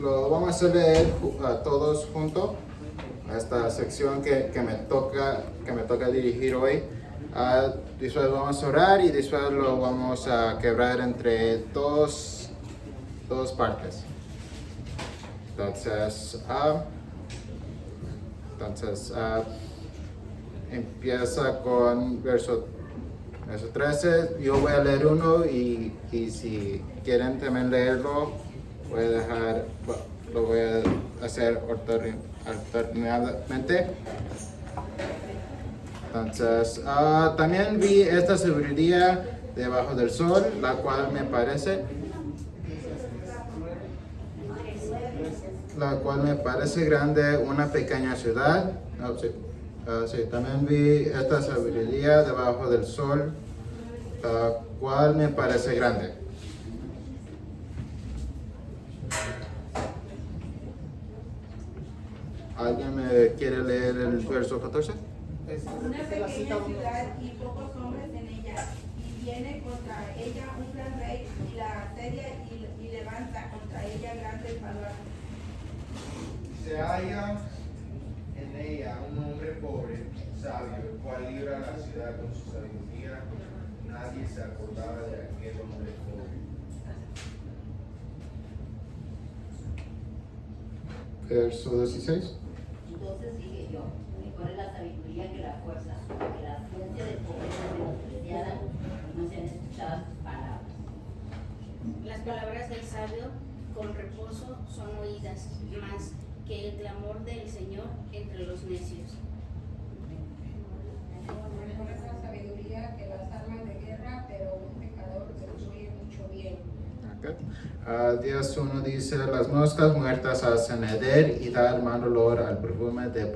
lo vamos a leer todos juntos, esta sección que me toca dirigir hoy. Después vamos a orar y después lo vamos a quebrar entre dos partes. Entonces, empieza con verso 13. Yo voy a leer uno y si quieren también leerlo, lo voy a hacer alternadamente. Entonces, también vi esta sabiduría debajo del sol, la cual me parece grande, una pequeña ciudad. También vi esta sabiduría debajo del sol, la cual me parece grande. ¿Alguien me quiere leer el verso 14? Una pequeña ciudad y pocos hombres en ella, y viene contra ella un gran rey y la asedia y levanta contra ella grandes baluartes. Se halla en ella un hombre pobre, sabio, el cual libra la ciudad con su sabiduría. Nadie se acordaba de aquel hombre pobre. Verso 16. Entonces dije yo, mejor es la sabiduría que la fuerza, que la ciencia de pobreza menospreciada y no sean escuchadas sus palabras. Las palabras del sabio con reposo son oídas, más que el clamor del Señor entre los necios. Mejor es la sabiduría que las armas de guerra, pero un pecador destruye mucho bien. Okay. 10:1 dice: las moscas muertas hacen heder y dan mal olor al perfume de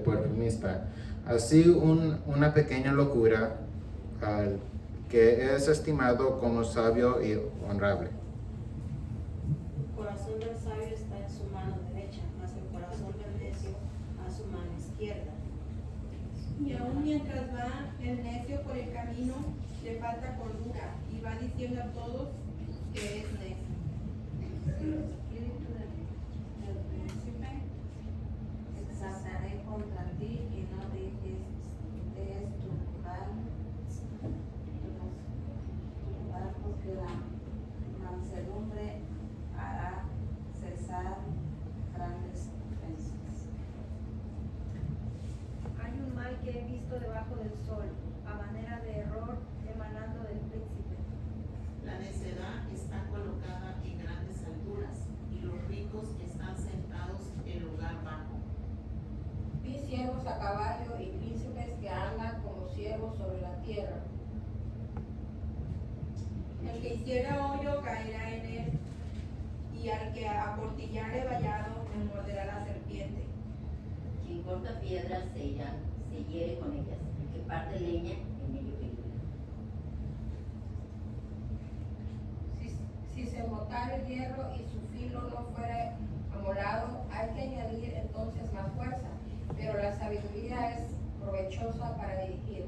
perfumista. Así una pequeña locura que es estimado como sabio y honrable. El corazón del sabio está en su mano derecha, mas el corazón del necio a su mano izquierda. Y aún mientras va el necio por el camino, le falta cordura, y va diciendo a todos que es necio. El espíritu del príncipe exaltaré contra ti y no dejes de tu lugar, porque la mansedumbre hará cesar grandes ofensas. Hay un mal que he visto debajo del sol, a manera de error emanando del príncipe. La necedad está colocada en grandes alturas y los ricos están sentados en lugar bajo. Vi siervos a caballo y príncipes que andan como siervos sobre la tierra. El que hiciera hoyo caerá en él, y al que aportillare vallado le morderá la serpiente. Quien corta piedras se hiere con ellas, el que parte leña en ello peligro. Si se embotara el hierro y su filo no fuera amolado, hay que añadir entonces más fuerza, pero la sabiduría es provechosa para dirigir.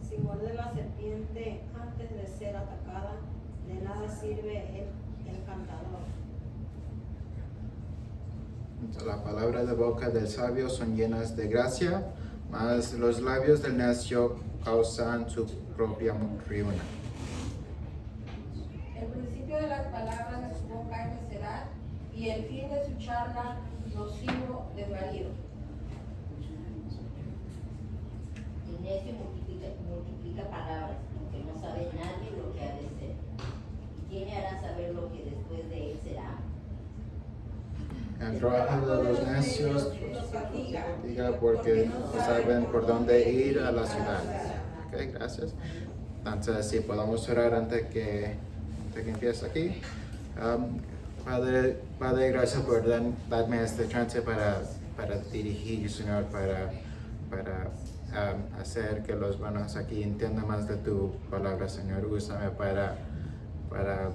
Si muerde la serpiente antes de ser atacada, de nada sirve el cantador. La palabra de boca del sabio son llenas de gracia, mas los labios del necio causan su propia ruina. El principio de las palabras de su boca es necedad, y el fin de su charla nocivo desvarío. El necio multiplica palabras, aunque no sabe nadie lo que ha de ser. ¿Y quién le hará saber lo que después de él será? El trabajo de los necios diga porque no saben por dónde ir a la ciudad. Ok, gracias. Entonces, si podamos orar antes que empiece aquí. Padre, gracias por darme este chance para dirigir, Señor, para hacer que los hermanos aquí entiendan más de tu palabra, Señor. Úsame para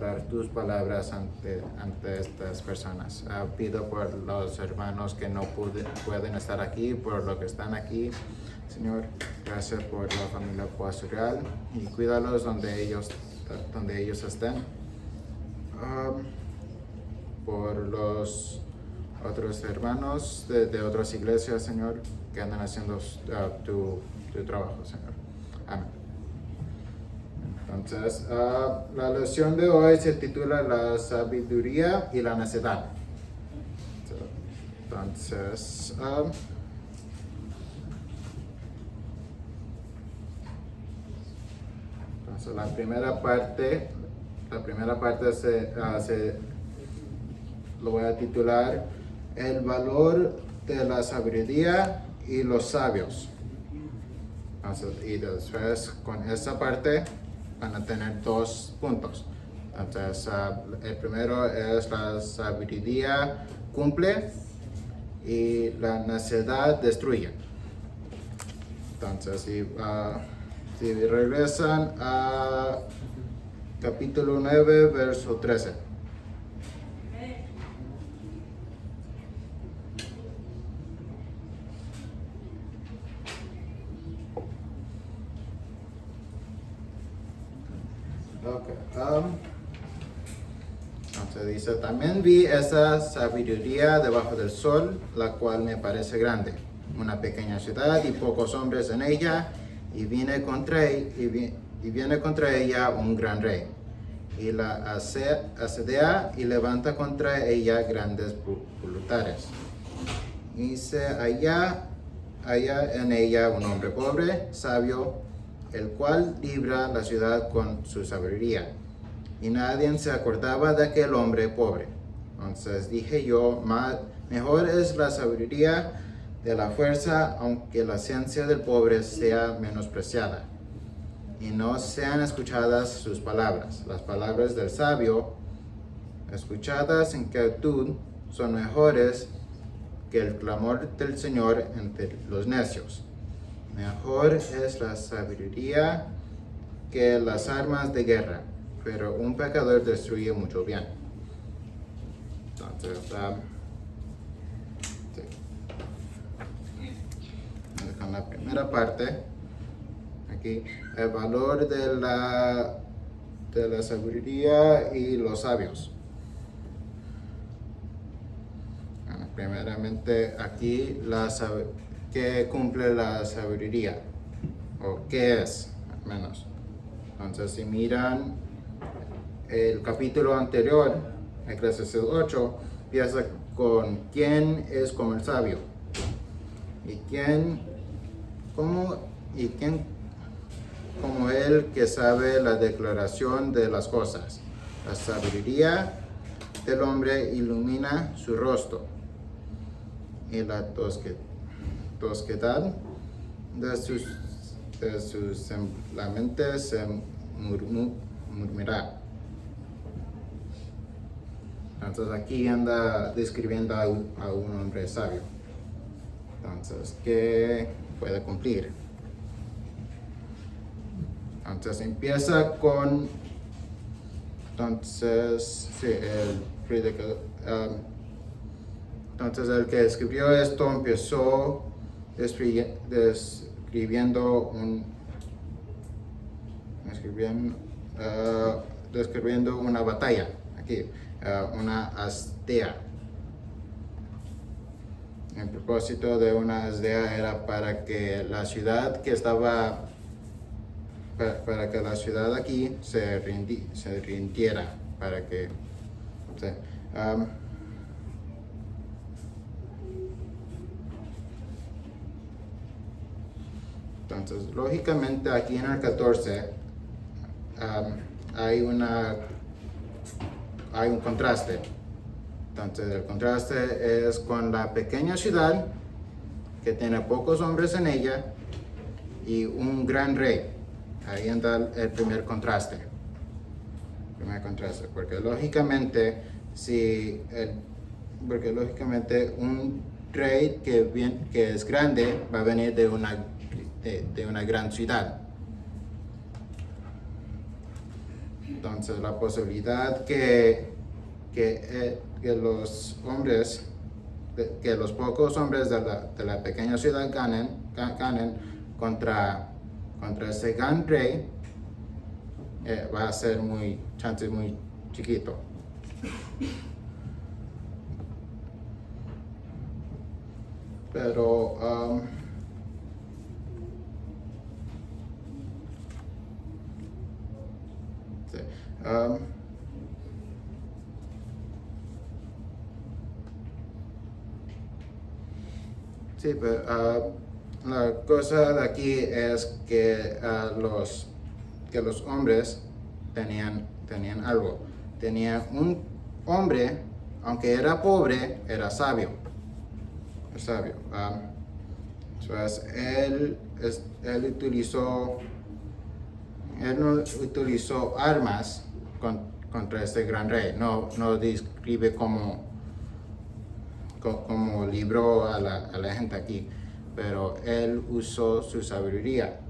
dar tus palabras ante estas personas. Pido por los hermanos que no pueden estar aquí, por lo que están aquí. Señor, gracias por la familia Poasureal y cuídalos donde ellos estén. los otros hermanos de otras iglesias, Señor, que andan haciendo tu trabajo, Señor. Amén. Entonces, la lección de hoy se titula La sabiduría y la necedad. Entonces, la primera parte lo voy a titular El valor de la sabiduría y los sabios. Entonces, y después con esa parte van a tener 2 puntos. Entonces, el primero es la sabiduría cumple y la necedad destruye. Entonces, si regresan a capítulo 9, verso 13. Entonces dice, también vi esa sabiduría debajo del sol, la cual me parece grande, una pequeña ciudad y pocos hombres en ella, y viene contra ella un gran rey, y la asedia y levanta contra ella grandes voluntades. Y se halla en ella un hombre pobre, sabio, el cual libra la ciudad con su sabiduría. Y nadie se acordaba de aquel hombre pobre. Entonces dije yo, mejor es la sabiduría de la fuerza, aunque la ciencia del pobre sea menospreciada, y no sean escuchadas sus palabras. Las palabras del sabio, escuchadas en quietud, son mejores que el clamor del Señor entre los necios. Mejor es la sabiduría que las armas de guerra, pero un pecador destruye mucho bien. Entonces, con la primera parte, aquí, el valor de la sabiduría y los sabios. Primeramente, aquí, ¿qué cumple la sabiduría? ¿O qué es? Al menos. Entonces, si miran el capítulo anterior, Eclesiastés 8, empieza con ¿quién es como el sabio? ¿Y quién como él que sabe la declaración de las cosas? La sabiduría del hombre ilumina su rostro, y la tosquedad de sus semblantes se murmura. Entonces aquí anda describiendo a un hombre sabio. Entonces, ¿qué puede cumplir? Entonces empieza con, entonces el que escribió esto empezó describiendo una batalla, aquí, una asdea. El propósito de una asdea era para que la ciudad aquí se rindiera, para que entonces, lógicamente aquí en el 14 hay un contraste. Entonces, el contraste es con la pequeña ciudad que tiene pocos hombres en ella y un gran rey. Ahí anda el primer contraste. Porque lógicamente un rey que es grande va a venir de una gran ciudad. Entonces la posibilidad que los pocos hombres de la pequeña ciudad ganen contra ese gran rey va a ser muy chiquito. Pero sí, sí, pero la cosa de aquí es que los hombres tenían algo. Tenían un hombre, aunque era pobre, era sabio. Es sabio. Entonces, él no utilizó armas contra este gran rey. No describe cómo libró a la gente aquí, pero él usó su sabiduría.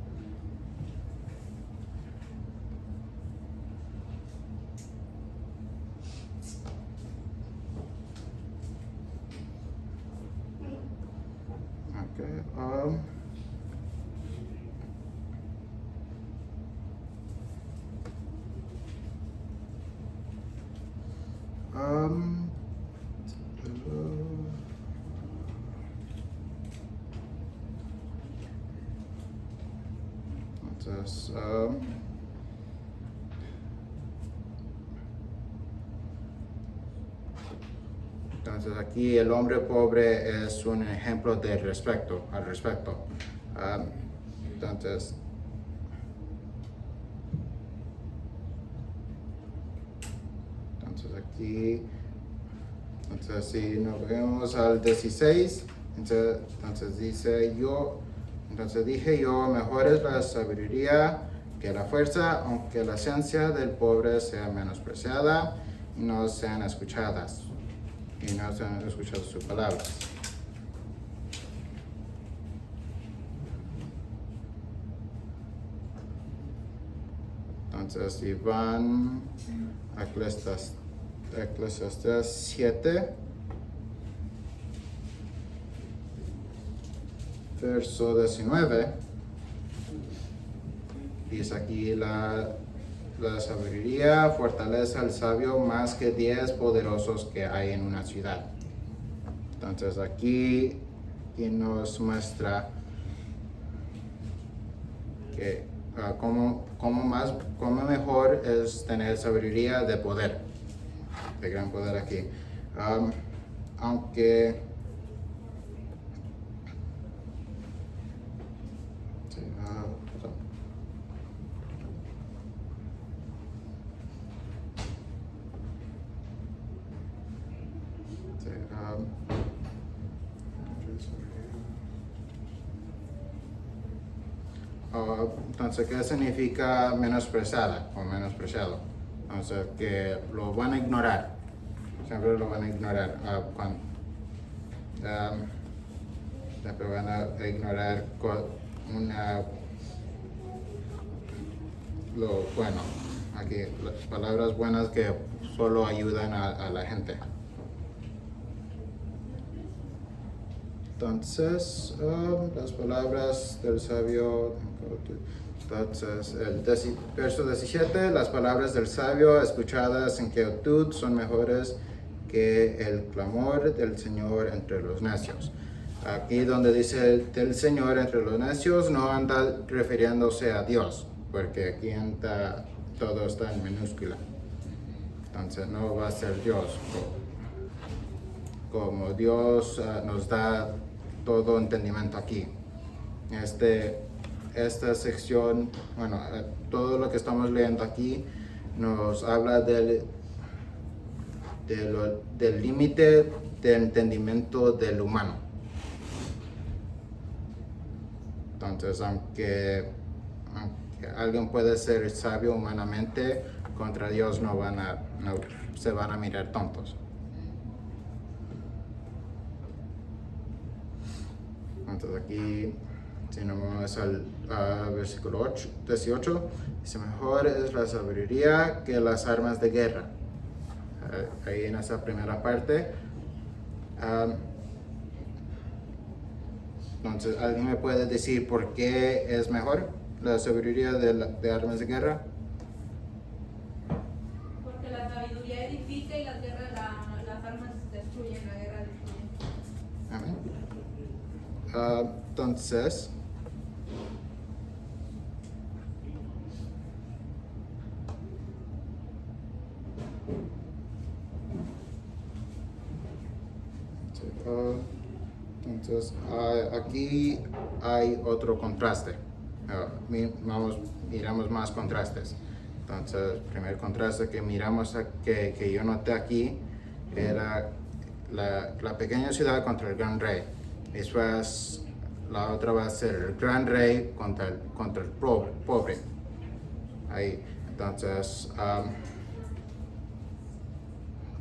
Okay, entonces, entonces aquí el hombre pobre es un ejemplo al respecto. Entonces, aquí, entonces si nos vemos al 16, entonces dice entonces dije yo, mejor es la sabiduría que la fuerza, aunque la ciencia del pobre sea menospreciada y no sean escuchadas sus palabras. Entonces, si van a Eclesiastés 7, verso 19, dice aquí la sabiduría fortalece al sabio más que 10 poderosos que hay en una ciudad. Entonces aquí nos muestra que cómo mejor es tener sabiduría de poder, de gran poder aquí. Aunque entonces, ¿qué significa menospreciada o menospreciado? Entonces, que lo van a ignorar. Siempre lo van a ignorar. Siempre van a ignorar lo bueno. Aquí, las palabras buenas que solo ayudan a la gente. Entonces, las palabras del sabio, entonces, el verso 17, las palabras del sabio escuchadas en quietud son mejores que el clamor del Señor entre los necios. Aquí donde dice del Señor entre los necios, no anda refiriéndose a Dios, porque aquí todo está en minúscula. Entonces, no va a ser Dios. Como Dios nos da todo entendimiento aquí. Esta sección, bueno, todo lo que estamos leyendo aquí nos habla del límite del entendimiento del humano. Entonces, aunque alguien puede ser sabio humanamente, contra Dios se van a mirar tontos. Entonces aquí, si nos vamos al versículo 18, dice, mejor es la sabiduría que las armas de guerra. Ahí en esa primera parte. Entonces, ¿alguien me puede decir por qué es mejor la sabiduría de armas de guerra? Porque la sabiduría edifica y las armas destruyen, la guerra destruye. Amén. Entonces, aquí hay otro contraste. Miramos más contrastes. Entonces, el primer contraste que miramos, que yo noté aquí, era la pequeña ciudad contra el gran rey. Después, la otra va a ser el gran rey contra el pobre. Ahí. Entonces,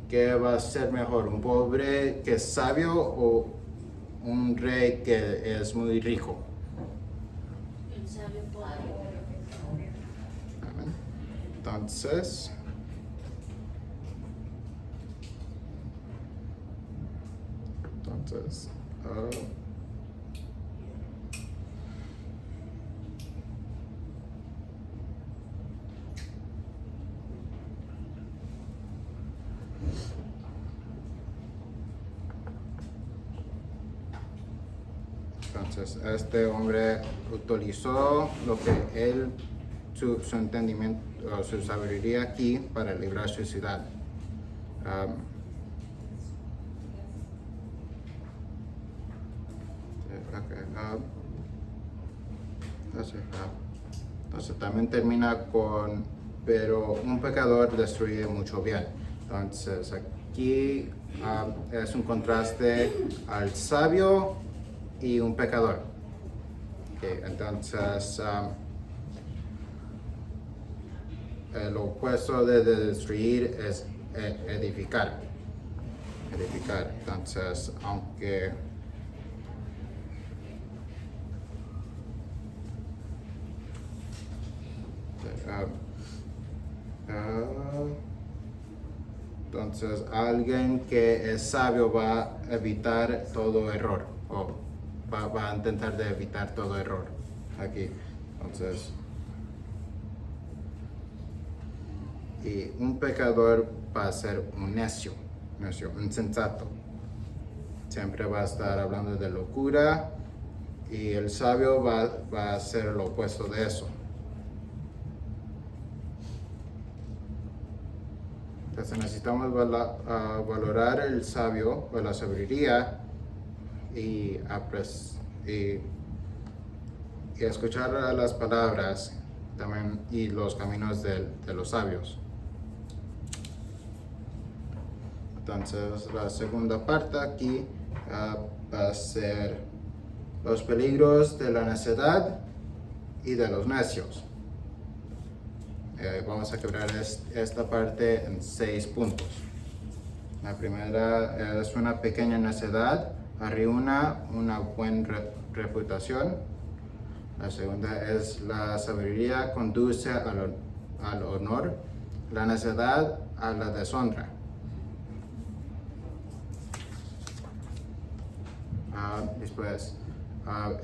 ¿qué va a ser mejor? ¿Un pobre que es sabio o un rey que es muy rico? El sabio pobre. Amén. Entonces, este hombre utilizó lo que su entendimiento, su sabiduría aquí para librar su ciudad. Entonces también termina con, pero un pecador destruye mucho bien. Entonces aquí es un contraste al sabio y un pecador. Okay, entonces el opuesto de destruir es edificar. Entonces, aunque entonces alguien que es sabio va a evitar todo error, o va a intentar de evitar todo error aquí. Entonces, y un pecador va a ser un necio, insensato. Siempre va a estar hablando de locura, y el sabio va a ser lo opuesto de eso. Entonces necesitamos valorar el sabio o la sabiduría y escuchar las palabras también y los caminos de los sabios. Entonces la segunda parte aquí va a ser los peligros de la necedad y de los necios. Vamos a quebrar esta parte en 6 puntos. La primera es una pequeña necedad arruina una buena reputación. La segunda es la sabiduría conduce al honor, la necedad a la deshonra. Después,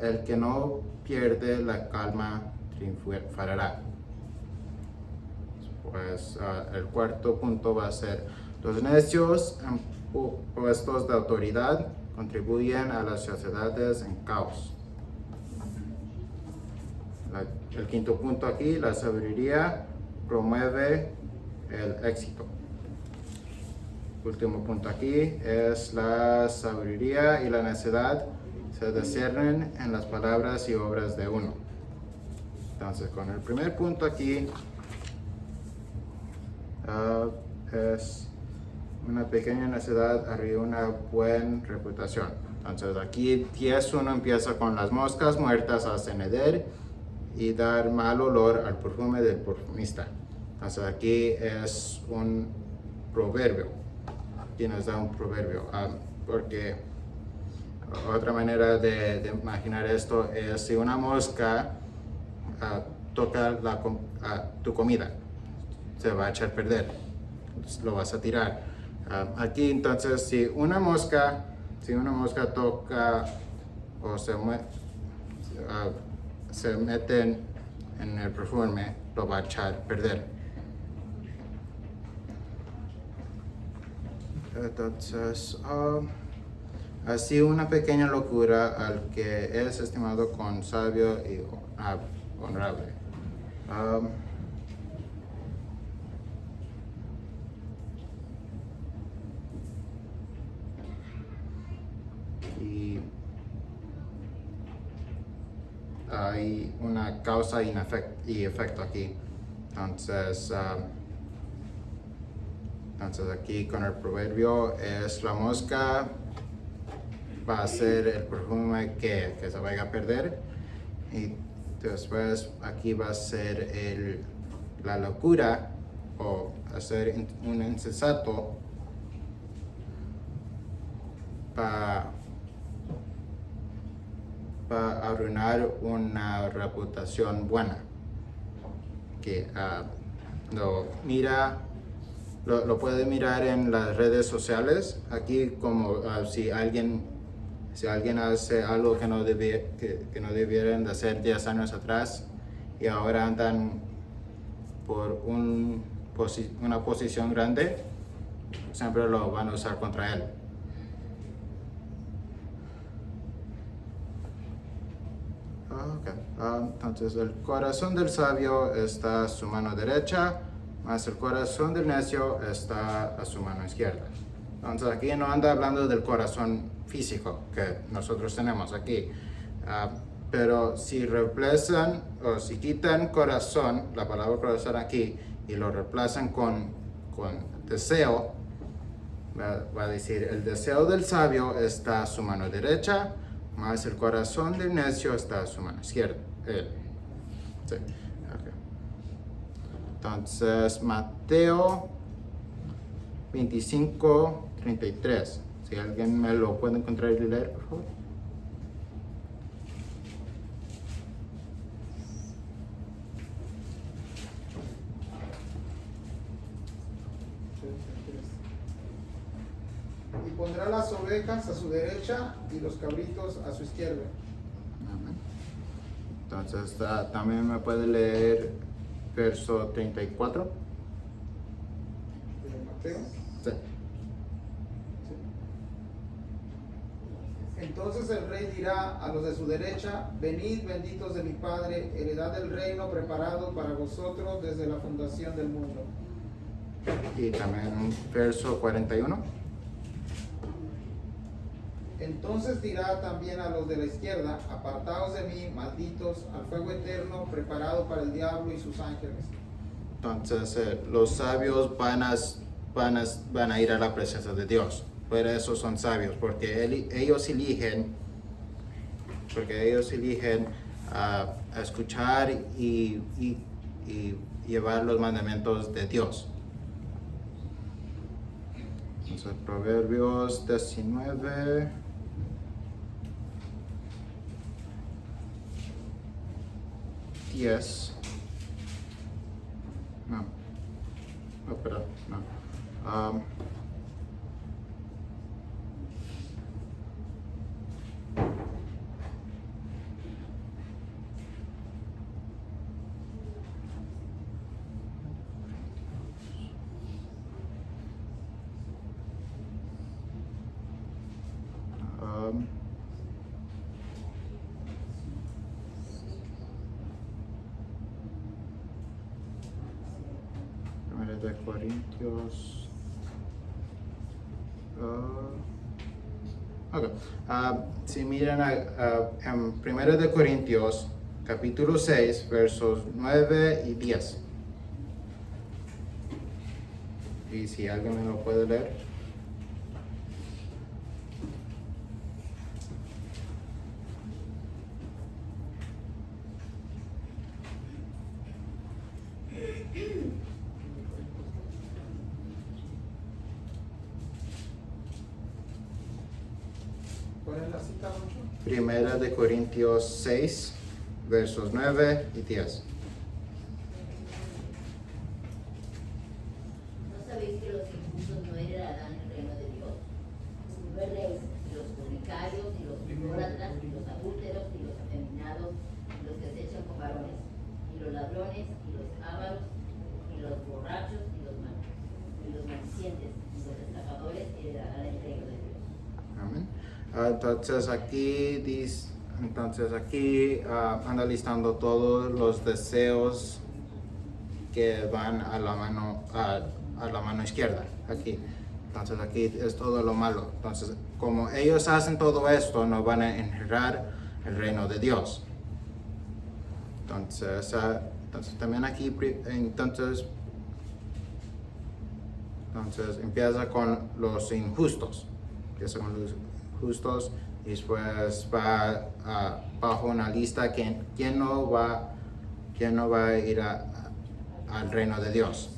el que no pierde la calma triunfará. Pues el cuarto punto va a ser: los necios en puestos de autoridad contribuyen a las sociedades en caos. El quinto punto aquí: la sabiduría promueve el éxito. Último punto aquí es: la sabiduría y la necedad se disciernen en las palabras y obras de uno. Entonces, con el primer punto aquí, es una pequeña necedad arriba una buena reputación. Entonces aquí 10.1 empieza con: las moscas muertas hacen heder y dar mal olor al perfume del perfumista. Entonces aquí es un proverbio. Aquí nos da un proverbio, porque otra manera de imaginar esto es: si una mosca toca tu comida, se va a echar a perder, lo vas a tirar. Aquí entonces, si una mosca toca o se mete en el perfume, lo va a echar a perder. Entonces, Así una pequeña locura al que es estimado con sabio y honorable. Y hay una causa y efecto aquí. Entonces aquí con el proverbio es la mosca va a ser el perfume que se vaya a perder, y después aquí va a ser la locura o hacer un insensato para arruinar una reputación buena que lo puede mirar en las redes sociales. Aquí como si alguien hace algo que no debieran de hacer 10 años atrás y ahora andan por una posición grande, siempre lo van a usar contra él. Entonces el corazón del sabio está a su mano derecha, mas el corazón del necio está a su mano izquierda. Entonces aquí no anda hablando del corazón físico que nosotros tenemos aquí, pero si reemplazan o si quitan corazón, la palabra corazón aquí, y lo reemplazan con deseo, va a decir el deseo del sabio está a su mano derecha, mas el corazón del necio está a su mano izquierda. Sí. Okay. Entonces Mateo 25:33. Si alguien me lo puede encontrar y leer, por favor. Y pondrá las ovejas a su derecha y los cabritos a su izquierda. Amén. Entonces también me puede leer verso 34. ¿De Mateo? Sí. Entonces el rey dirá a los de su derecha: venid, benditos de mi Padre, heredad del reino preparado para vosotros desde la fundación del mundo. Y también verso 41. Entonces dirá también a los de la izquierda: apartaos de mí, malditos, al fuego eterno preparado para el diablo y sus ángeles. Entonces los sabios van a ir a la presencia de Dios. Por eso son sabios, porque ellos eligen a escuchar y llevar los mandamientos de Dios. Entonces Proverbios 19. Perdón, no. Primera de Corintios. Si miran en Primera de Corintios, capítulo 6, versos 9 y 10. Y si alguien me lo puede leer. ¿Cuál es la cita, Lucho? Primera de Corintios 6, versos 9 y 10. ¿No sabéis que los injustos no heredarán el reino de Dios? No erréis, ni los fornicarios, ni los idólatras, ni los adúlteros, ni los afeminados, ni los que se echan con varones, ni los ladrones, ni los ávaros, ni los borrachos, ni los maldicientes, ni los estafadores heredarán el reino de Dios. Amén. Entonces aquí anda listando todos los deseos que van a la mano izquierda, aquí. Entonces aquí es todo lo malo. Entonces, como ellos hacen todo esto, no van a enterrar el reino de Dios. Entonces también aquí, entonces empieza con los injustos, que son los justos, y después va bajo una lista quién no va a ir al reino de Dios.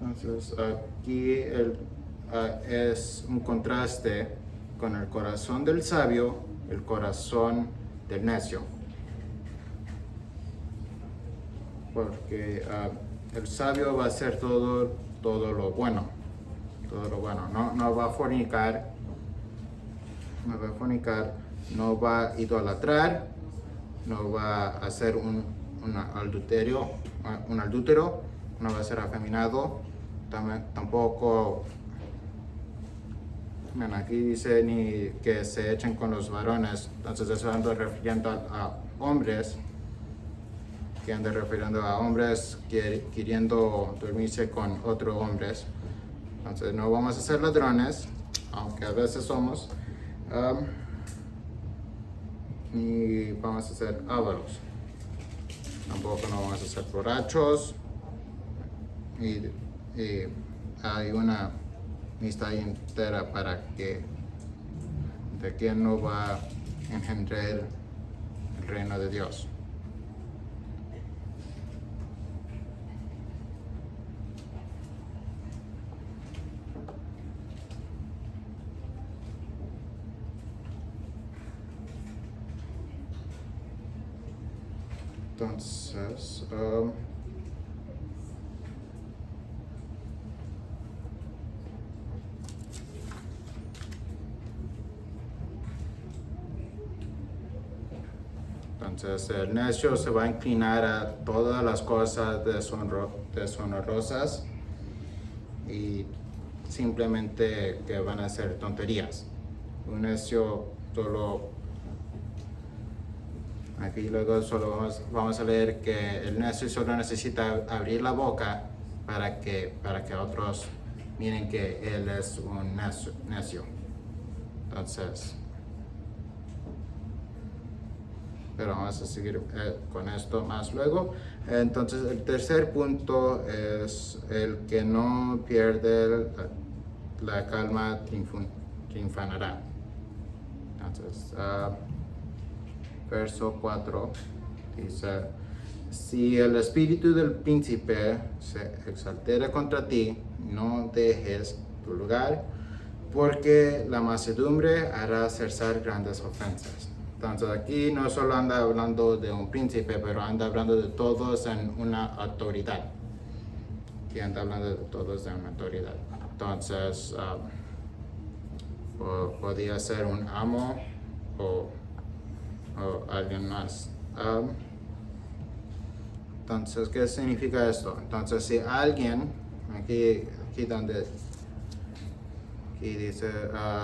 Entonces aquí es un contraste con el corazón del sabio, el corazón del necio. Porque el sabio va a hacer todo lo bueno. No va a fornicar, no va a idolatrar, no va a hacer un adulterio, no va a ser afeminado, tampoco, bueno, aquí dice ni que se echen con los varones, entonces eso anda refiriendo a hombres, queriendo dormirse con otros hombres. Entonces no vamos a ser ladrones, aunque a veces somos, ni vamos a ser ávaros. Tampoco no vamos a ser borrachos. Y hay una lista entera de quién no va a engendrar el reino de Dios. Entonces, el necio se va a inclinar a todas las cosas deshonrosas y simplemente que van a ser tonterías. Un necio aquí luego solo vamos a leer que el necio solo necesita abrir la boca para que otros miren que él es un necio. Entonces, pero vamos a seguir con esto más luego. Entonces el tercer punto es el que no pierde la calma triunfará. Entonces verso 4 dice: si el espíritu del príncipe se exaltara contra ti, no dejes tu lugar, porque la mansedumbre hará cesar grandes ofensas. Entonces aquí no solo anda hablando de un príncipe, pero anda hablando de todos en una autoridad. Aquí anda hablando de todos en una autoridad. Entonces podía ser un amo o alguien más. Entonces, ¿qué significa esto? Entonces, si alguien, aquí donde y dice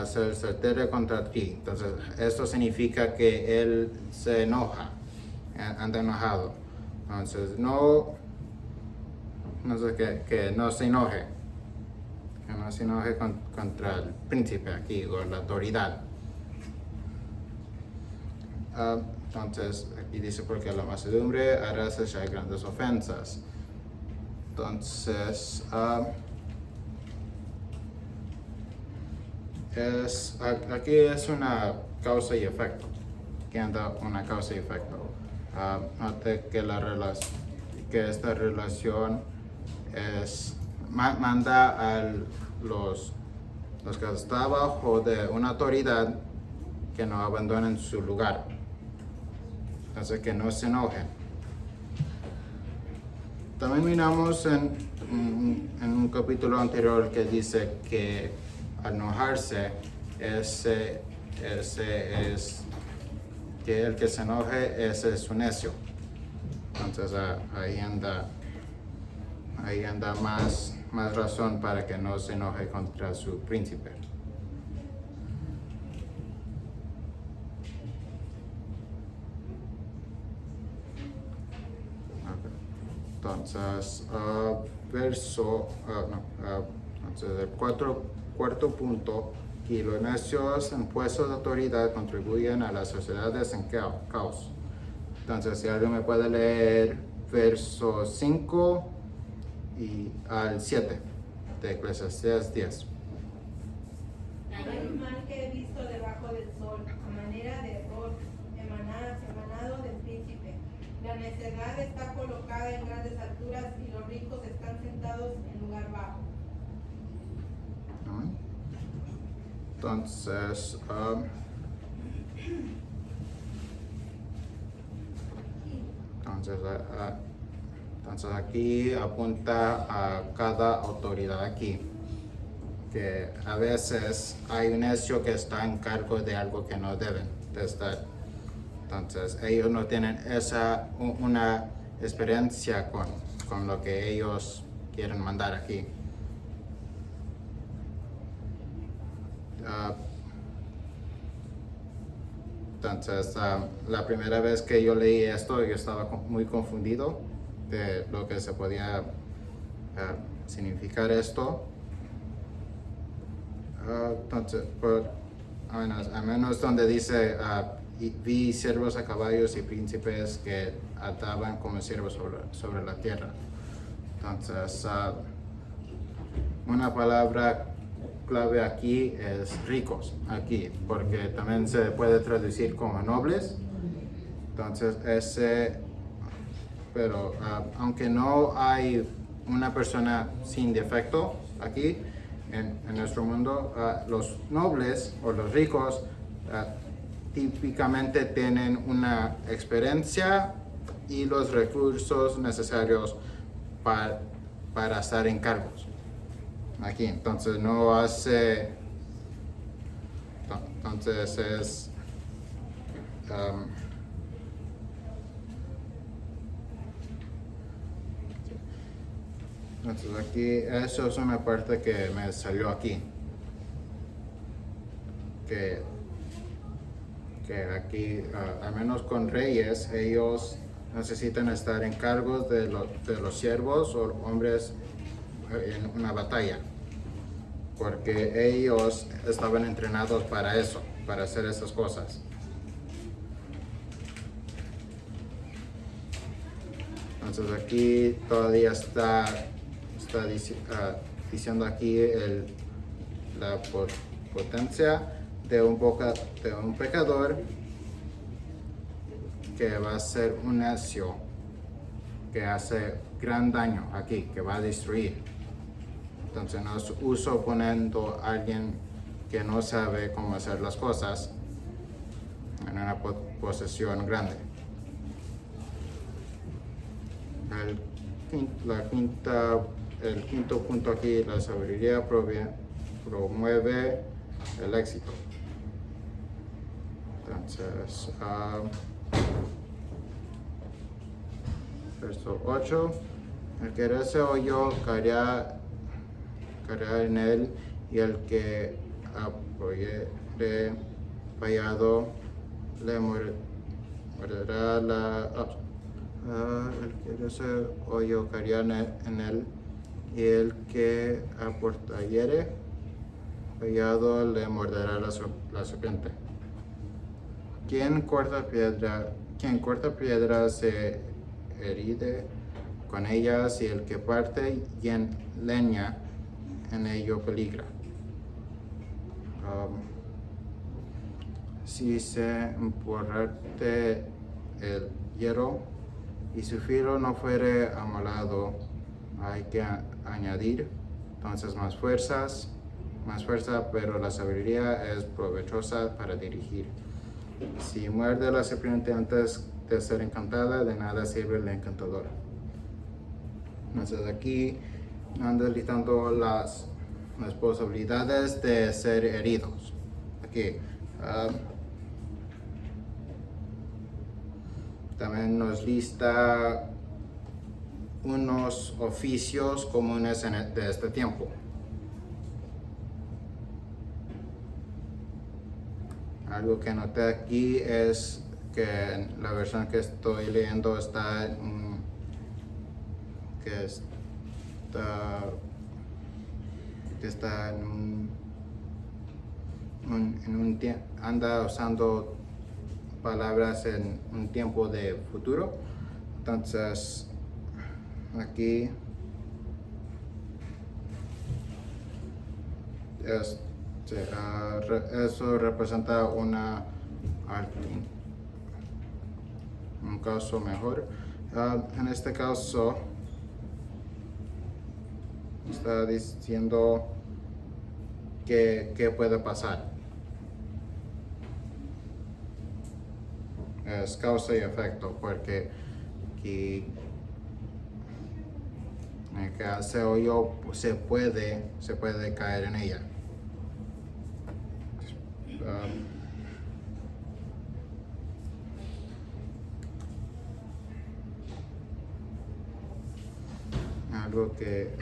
se altera contra ti, entonces esto significa que él se enoja, anda enojado. Entonces que no se enoje, contra el príncipe aquí o la autoridad. Entonces aquí dice: porque la mansedumbre hará cesar grandes ofensas. Entonces aquí es una causa y efecto, que anda una causa y efecto. Note que esta relación manda a los que están bajo de una autoridad que no abandonen su lugar, entonces que no se enojen. También miramos en un un capítulo anterior que dice que al enojarse, ese es que el que se enoje, ese es un necio. Entonces ahí anda más razón para que no se enoje contra su príncipe. Entonces, entonces el cuarto punto, que los necios en puestos de autoridad contribuyen a las sociedades en caos. Entonces, si alguien me puede leer versos 5 y al 7 de Eclesiastés 10. Hay un mal que he visto debajo del sol, a manera de error, emanado del príncipe. La necedad está colocada en grandes alturas y los ricos están sentados en lugar bajo. Entonces, entonces aquí apunta a cada autoridad aquí, que a veces hay un necio que está en cargo de algo que no deben de estar. Entonces ellos no tienen una experiencia con lo que ellos quieren mandar aquí. Entonces, la primera vez que yo leí esto, yo estaba muy confundido de lo que se podía significar esto. Entonces, a menos donde dice, vi siervos a caballos y príncipes que ataban como siervos sobre la tierra. Entonces, una palabra clave aquí es ricos, aquí, porque también se puede traducir como nobles. Entonces pero aunque no hay una persona sin defecto aquí en nuestro mundo, los nobles o los ricos típicamente tienen una experiencia y los recursos necesarios para estar en cargos. Aquí, entonces no hace, entonces es, entonces aquí, eso es una parte que me salió aquí, que aquí, al menos con reyes, ellos necesitan estar en cargos de los siervos o hombres en una batalla, porque ellos estaban entrenados para eso, para hacer esas cosas. Entonces aquí todavía está diciendo aquí la potencia de un pecador que va a ser un necio, que hace gran daño aquí, que va a destruir. Entonces no es uso poniendo a alguien que no sabe cómo hacer las cosas en una posesión grande. El quinto punto aquí, la sabiduría promueve el éxito. Entonces, verso 8, el que rece hoyo caerá en él, y el que apoyere vallado le morderá el que rece hoyo caerá en él, y el que aportallere vallado le morderá la serpiente. Quien corta piedra se heride con ellas, y el que parte leña en ello peligra. Si se empurrarte el hierro y su filo no fuere amolado, hay que añadir entonces más fuerza, pero la sabiduría es provechosa para dirigir. Si muerde la serpiente antes de ser encantada, de nada sirve el encantador. Entonces aquí anda listando las posibilidades de ser heridos. Aquí. También nos lista unos oficios comunes de este tiempo. Algo que noté aquí es que en la versión que estoy leyendo está anda usando palabras en un tiempo de futuro. Entonces aquí eso representa un caso mejor. En este caso está diciendo que puede pasar. Es causa y efecto, porque aquí en el que hace hoyo se puede caer en ella. Algo que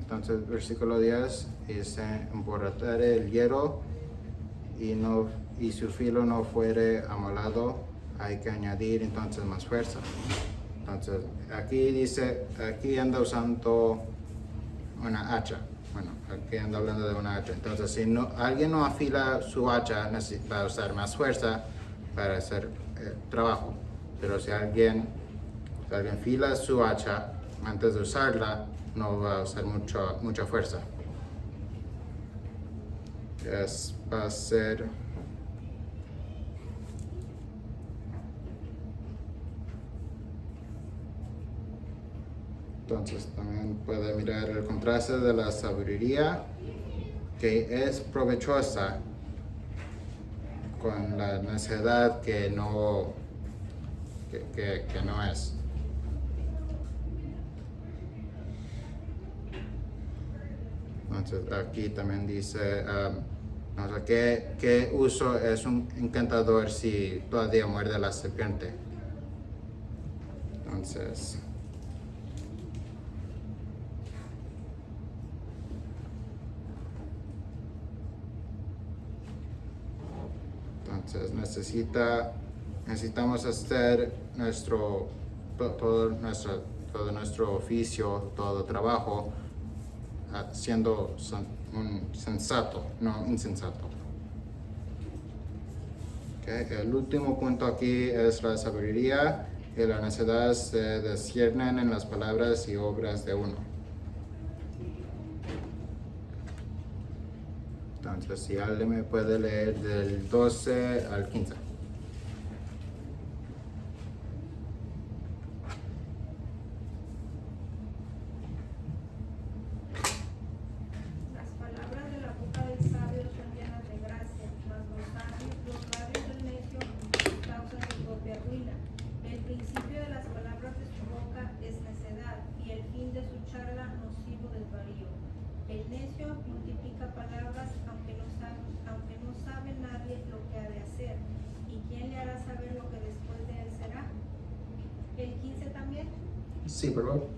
entonces versículo 10 dice: emborrachar el hierro y su filo no fuere amolado, hay que añadir entonces más fuerza. Entonces aquí dice, aquí anda usando una hacha. Bueno, aquí anda hablando de una hacha. Entonces si alguien no afila su hacha, necesita usar más fuerza para hacer trabajo. Pero si alguien afila su hacha antes de usarla, no va a usar mucha fuerza. Va a ser entonces también puede mirar el contraste de la sabiduría, que es provechosa, con la necedad que no es. Entonces aquí también dice, no sé qué uso es un encantador si todavía muerde la serpiente. Entonces necesitamos hacer todo nuestro oficio, todo trabajo, siendo un sensato, no insensato. Okay. El último punto aquí es la sabiduría y la necedad se disciernen en las palabras y obras de uno. Entonces, si alguien me puede leer del 12 al 15. Las palabras de la boca del sabio son llenas de gracia, mas los labios del necio causan su propia ruina. El principio de las palabras de su boca es necedad, y el fin de su charla nocivo desvarío. El necio multiplica palabras, aunque no sabe nadie lo que ha de hacer. ¿Y quién le hará saber lo que después de él será? El 15 también. Sí, por favor.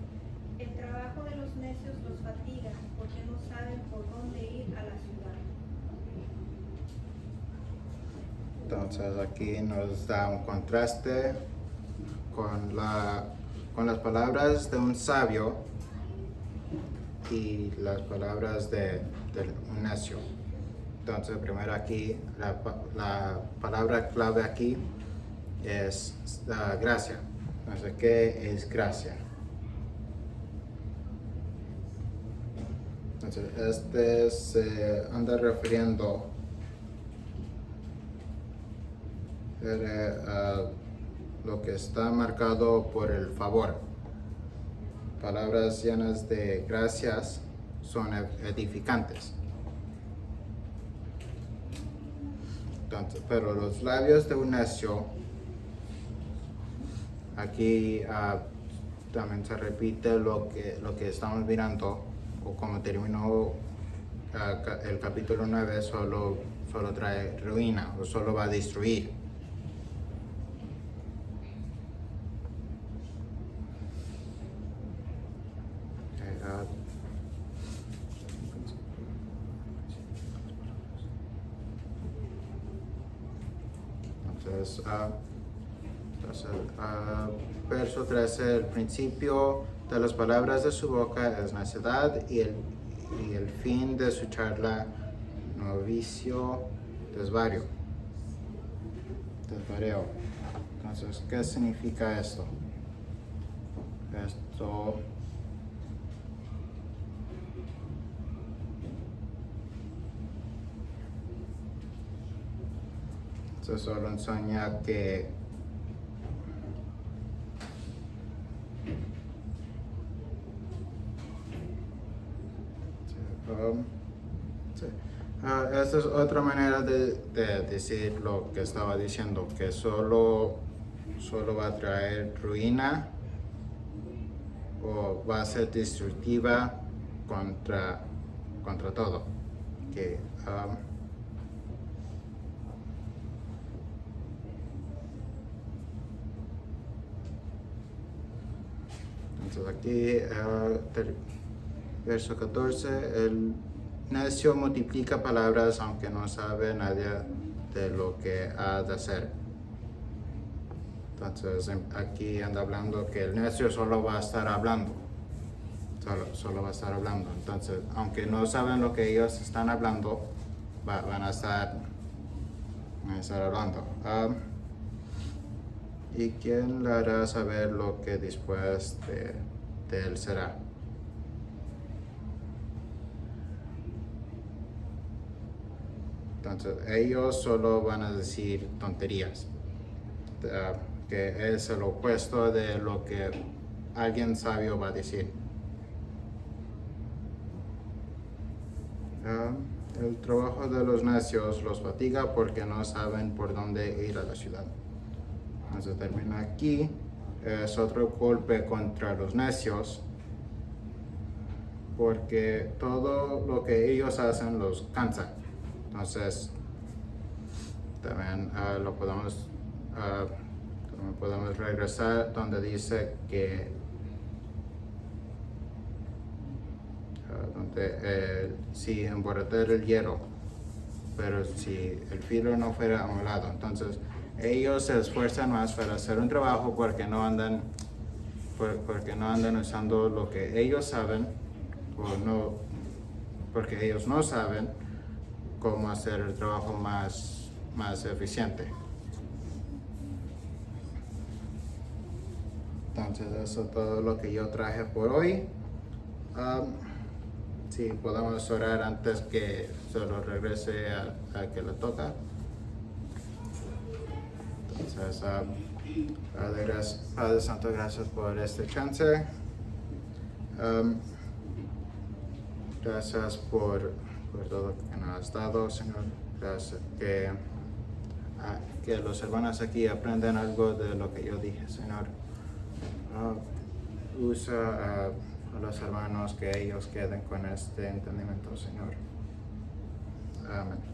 El trabajo de los necios los fatiga, porque no saben por dónde ir a la ciudad. Entonces aquí nos da un contraste con las palabras de un sabio y las palabras de un necio. Entonces primero aquí la palabra clave aquí es la gracia. Entonces, ¿qué es gracia? Entonces se anda refiriendo a lo que está marcado por el favor. Palabras llenas de gracias son edificantes. Entonces, pero los labios de un necio, aquí también se repite lo que estamos mirando, o como terminó el capítulo 9, solo trae ruina o solo va a destruir. Verso 13, el principio de las palabras de su boca es necedad y el fin de su charla novicio desvarío. Entonces, ¿qué significa esto? Esto solo enseña que esta es otra manera de decir lo que estaba diciendo, que solo va a traer ruina o va a ser destructiva contra todo. Que, entonces aquí, verso 14, el necio multiplica palabras aunque no sabe nadie de lo que ha de hacer. Entonces aquí anda hablando que el necio solo va a estar hablando. Solo va a estar hablando. Entonces, aunque no saben lo que ellos están hablando, van a estar hablando. ¿Y quién le hará saber lo que después de él será? Entonces, ellos solo van a decir tonterías, que es el opuesto de lo que alguien sabio va a decir. El trabajo de los necios los fatiga porque no saben por dónde ir a la ciudad. Entonces termina aquí. Es otro golpe contra los necios porque todo lo que ellos hacen los cansa. Entonces también podemos regresar donde dice que si emborrecer el hierro, pero si el filo no fuera amolado, entonces ellos se esfuerzan más para hacer un trabajo porque no andan usando lo que ellos saben porque ellos no saben cómo hacer el trabajo más eficiente. Entonces eso es todo lo que yo traje por hoy. Si podemos orar antes que solo regrese a que le toca. Entonces, Padre Santo, gracias por este chance. Gracias por todo que nos has dado, Señor. Gracias que los hermanos aquí aprenden algo de lo que yo dije, Señor. Usa a los hermanos que ellos queden con este entendimiento, Señor. Amén.